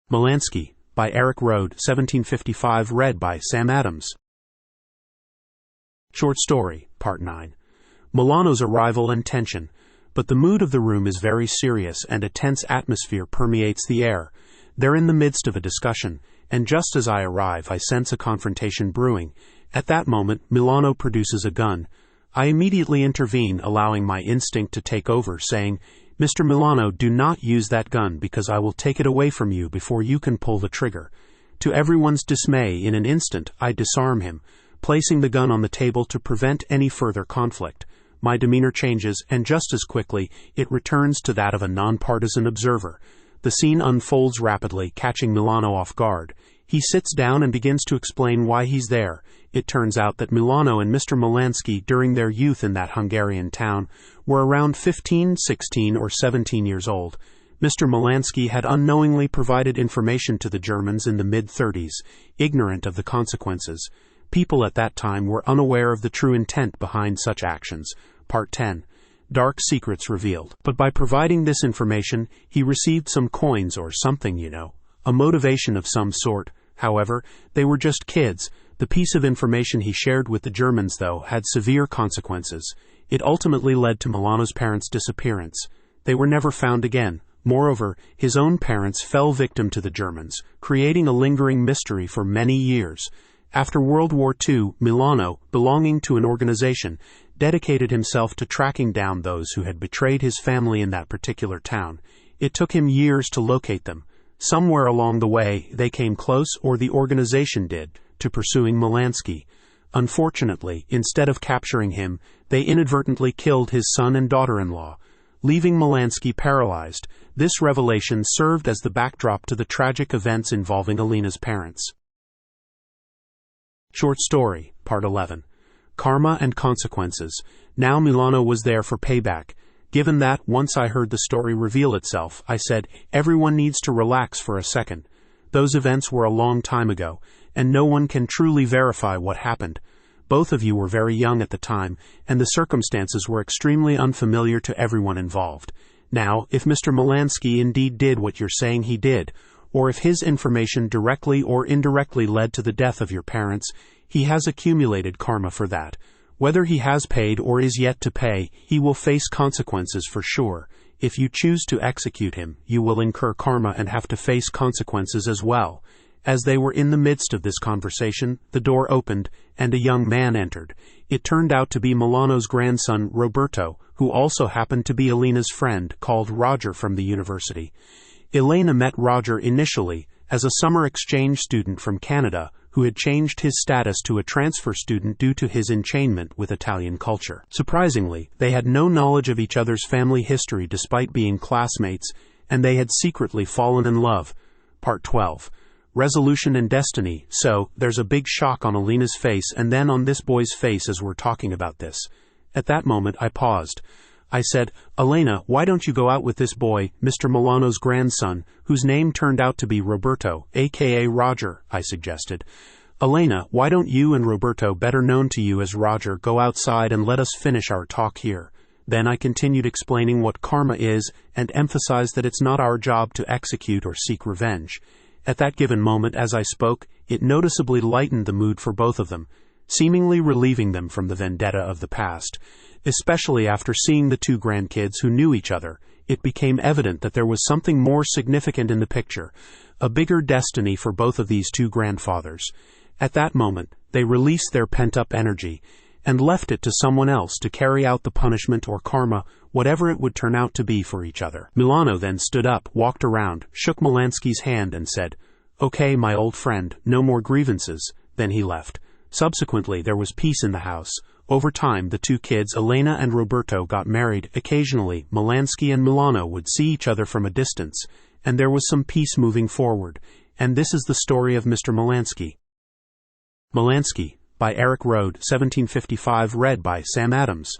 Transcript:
Malansky, by Erik Røde, 1755, read by Sam Adams. Short Story, Part 9. Milano's arrival and tension, but the mood of the room is very serious and a tense atmosphere permeates the air. They're in the midst of a discussion, and just as I arrive I sense a confrontation brewing. At that moment, Milano produces a gun. I immediately intervene, allowing my instinct to take over, saying, "Mr. Milano, do not use that gun because I will take it away from you before you can pull the trigger." To everyone's dismay, in an instant, I disarm him, placing the gun on the table to prevent any further conflict. My demeanor changes, and just as quickly, it returns to that of a nonpartisan observer. The scene unfolds rapidly, catching Milano off guard. He sits down and begins to explain why he's there. It turns out that Milano and Mr. Malansky, during their youth in that Hungarian town, were around 15, 16, or 17 years old. Mr. Malansky had unknowingly provided information to the Germans in the mid-30s, ignorant of the consequences. People at that time were unaware of the true intent behind such actions. Part 10. Dark secrets revealed. But by providing this information, he received some coins or something, a motivation of some sort. However, they were just kids. The piece of information he shared with the Germans, though, had severe consequences. It ultimately led to Milano's parents' disappearance. They were never found again. Moreover, his own parents fell victim to the Germans, creating a lingering mystery for many years. After World War II, Milano, belonging to an organization, dedicated himself to tracking down those who had betrayed his family in that particular town. It took him years to locate them. Somewhere along the way, they came close, or the organization did, to pursuing Malansky. Unfortunately, instead of capturing him, they inadvertently killed his son and daughter-in-law, leaving Malansky paralyzed. This revelation served as the backdrop to the tragic events involving Alina's parents. Short Story, Part 11. Karma and Consequences. Now Milano was there for payback. Given that, once I heard the story reveal itself, I said, everyone needs to relax for a second. Those events were a long time ago, and no one can truly verify what happened. Both of you were very young at the time, and the circumstances were extremely unfamiliar to everyone involved. Now, if Mr. Malansky indeed did what you're saying he did, or if his information directly or indirectly led to the death of your parents, he has accumulated karma for that. Whether he has paid or is yet to pay, he will face consequences for sure. If you choose to execute him, you will incur karma and have to face consequences as well. As they were in the midst of this conversation, the door opened, and a young man entered. It turned out to be Milano's grandson, Roberto, who also happened to be Alina's friend, called Roger from the university. Elena met Roger initially as a summer exchange student from Canada who had changed his status to a transfer student due to his enchainment with Italian culture. Surprisingly, they had no knowledge of each other's family history despite being classmates, and they had secretly fallen in love. Part 12. Resolution and Destiny. So, there's a big shock on Alina's face and then on this boy's face as we're talking about this. At that moment, I paused. I said, "Elena, why don't you go out with this boy, Mr. Milano's grandson, whose name turned out to be Roberto, a.k.a. Roger," I suggested. "Elena, why don't you and Roberto, better known to you as Roger, go outside and let us finish our talk here?" Then I continued explaining what karma is and emphasized that it's not our job to execute or seek revenge. At that given moment, as I spoke, it noticeably lightened the mood for both of them, seemingly relieving them from the vendetta of the past. Especially after seeing the two grandkids who knew each other, it became evident that there was something more significant in the picture, a bigger destiny for both of these two grandfathers. At that moment, they released their pent-up energy and left it to someone else to carry out the punishment or karma, whatever it would turn out to be for each other. Milano then stood up, walked around, shook Malansky's hand and said, "Okay, my old friend, no more grievances." Then he left. Subsequently, there was peace in the house. Over time, the two kids, Elena and Roberto, got married. Occasionally, Malansky and Milano would see each other from a distance, and there was some peace moving forward. And this is the story of Mr. Malansky. Malansky, by Erik Røde, 1755, read by Sam Adams.